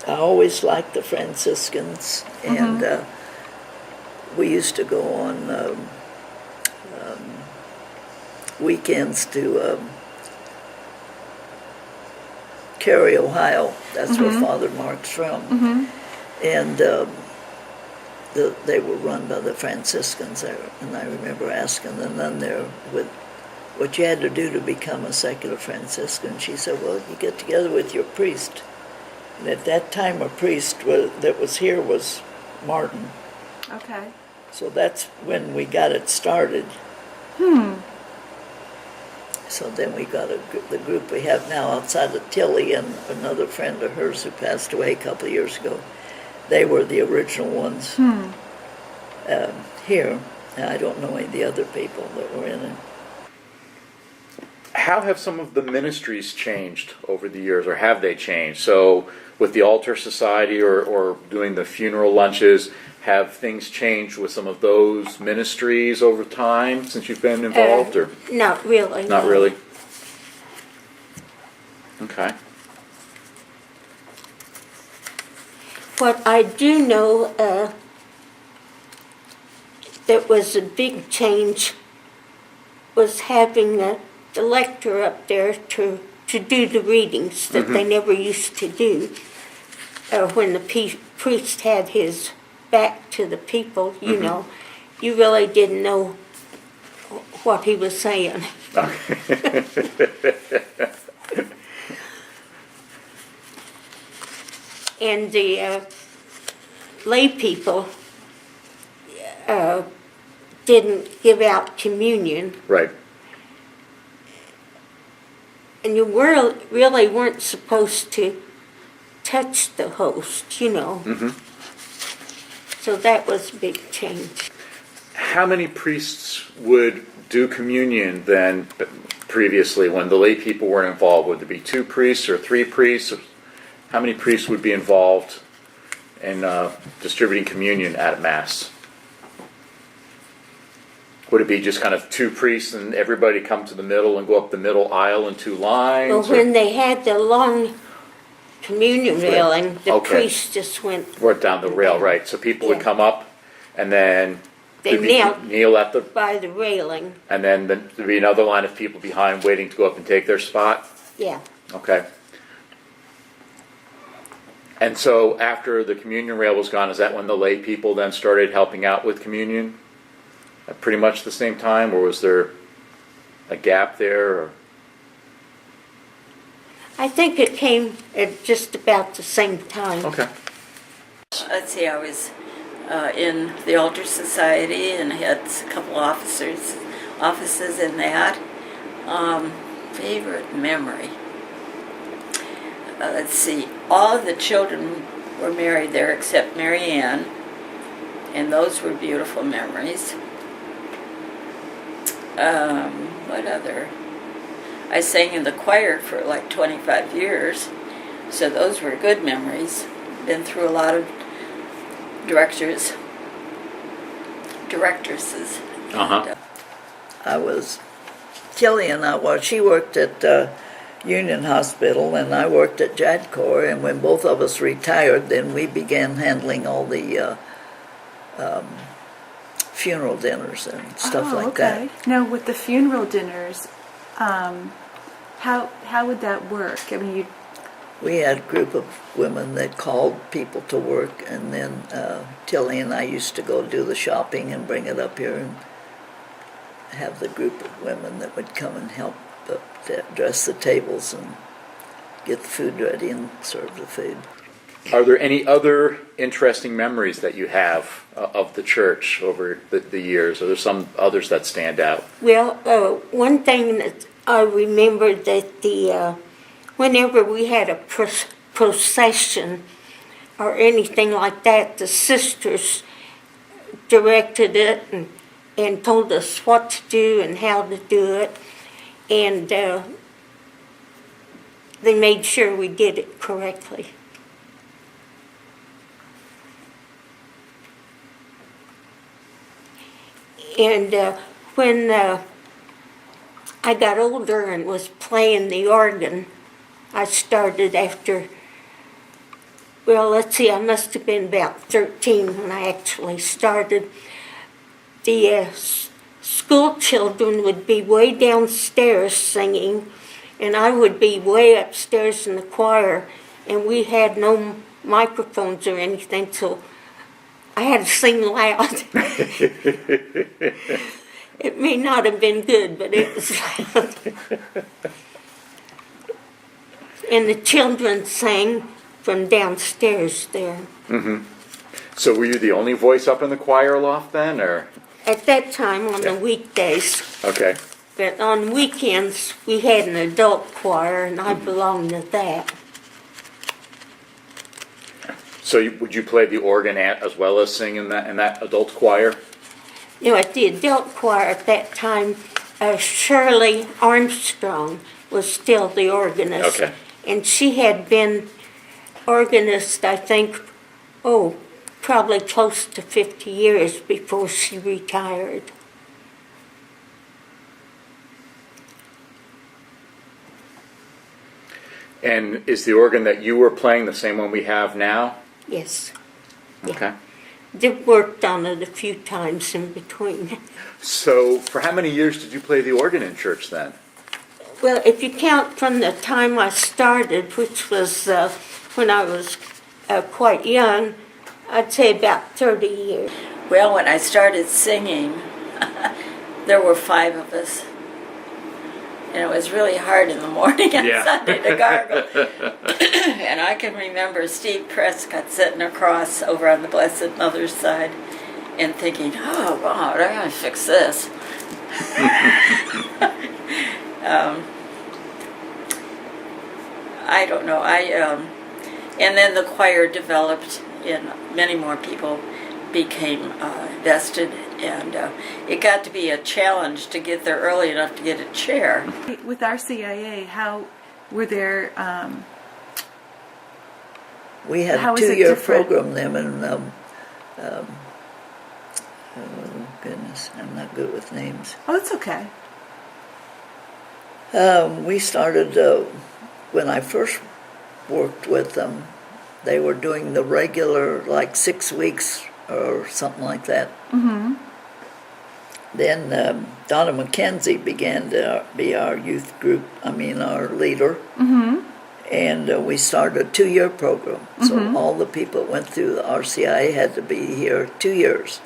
I always liked the Franciscans, and we used to go on weekends to Cary, Ohio. That's where Father Mark's from. And they were run by the Franciscans there. And I remember asking the nun there what you had to do to become a secular Franciscan. She said, well, you get together with your priest. And at that time, a priest that was here was Martin. Okay. So that's when we got it started. So then we got the group we have now outside of Tilly, and another friend of hers who passed away a couple of years ago. They were the original ones here. And I don't know any of the other people that were in it. How have some of the ministries changed over the years, or have they changed? So with the Altar Society or doing the funeral lunches, have things changed with some of those ministries over time since you've been involved? Or Not really. not no. really? Okay. What I do know that was a big change was having the lector up there to do the readings that they never used to do. When the priest had his back to the people, you know, you really didn't know what he was saying. And the lay people didn't give out communion. Right. And you really weren't supposed to touch the host, you know. So that was a big change. How many priests would do communion then previously when the lay people weren't involved? Would there be 2 priests or 3 priests? How many priests would be involved in distributing communion at Mass? Would it be just kind of 2 priests and everybody come to the middle and go up the middle aisle in 2 lines? Well, when they had the long communion railing, the priest just went down the rail, right. So people would come up and then They kneel at the... by the railing. And then there'd be another line of people behind waiting to go up and take their spot? Yeah. Okay. And so after the communion rail was gone, is that when the lay people then started helping out with communion? At pretty much the same time, or was there a gap there? Or? I think it came at just about the same time. Okay. Let's see, I was in the Altar Society and had a couple offices in that. Favorite memory. Let's see, all of the children were married there except Mary Ann, and those were beautiful memories. What other? I sang in the choir for like 25 years, so those were good memories. Been through a lot of directresses. I was, Tilly and she worked at Union Hospital and I worked at JADCOR, and when both of us retired, then we began handling all the funeral dinners and stuff like that. Now, with the funeral dinners, how would that work? I mean, We had a group of women that called people to work, and then Tilly and I used to go do the shopping and bring it up here and have the group of women that would come and help dress the tables and get the food ready and serve the food. Are there any other interesting memories that you have of the church over the years? Are there some others that stand out? Well, one thing that I remember that whenever we had a procession or anything like that, the sisters directed it and told us what to do and how to do it, and they made sure we did it correctly. And when I got older and was playing the organ, I started after well, let's see, I must have been about 13 when I actually started. The school children would be way downstairs singing, and I would be way upstairs in the choir, and we had no microphones or anything, so I had to sing loud. It may not have been good, but it was loud. And the children sang from downstairs there. So were you the only voice up in the choir loft then, or? At that time on the weekdays, Okay. but on weekends we had an adult choir, and I belonged to that. So would you play the organ as well as sing in that adult choir? You know, at the adult choir at that time, Shirley Armstrong was still the organist. Okay. And she had been organist, I think, probably close to 50 years before she retired. And is the organ that you were playing the same one we have now? Yes. Okay. They've worked on it a few times in between. So for how many years did you play the organ in church then? Well, if you count from the time I started, which was when I was quite young, I'd say about 30 years. Well, when I started singing, there were 5 of us. And it was really hard in the morning on Yeah. Sunday to gargle. And I can remember Steve Prescott sitting across over on the Blessed Mother's side and thinking, oh, God, I gotta fix this. I don't know. And then the choir developed, and many more people became vested, and it got to be a challenge to get there early enough to get a chair. With RCIA, how were there? We had How a is it 2-year different? program then, and oh goodness, I'm not good with names. Oh, it's okay. We started, when I first worked with them, they were doing the regular, like 6 weeks or something like that. Mm-hmm. Then Donna McKenzie began to be our youth group, our leader. Mm-hmm. And we started a 2-year program. So all the people that went through the RCIA had to be here 2 years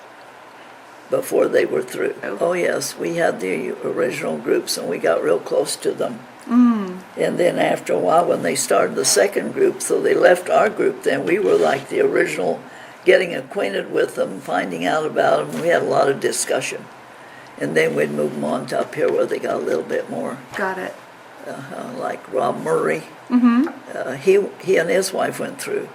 before they were through. Oh yes, we had the original groups and we got real close to them. And then after a while when they started the second group, so they left our group, then we were like the original, getting acquainted with them, finding out about them. We had a lot of discussion. And then we'd move them on to up here where they got a little bit more, Got it. like Rob Murray. Mm-hmm. He and his wife went through.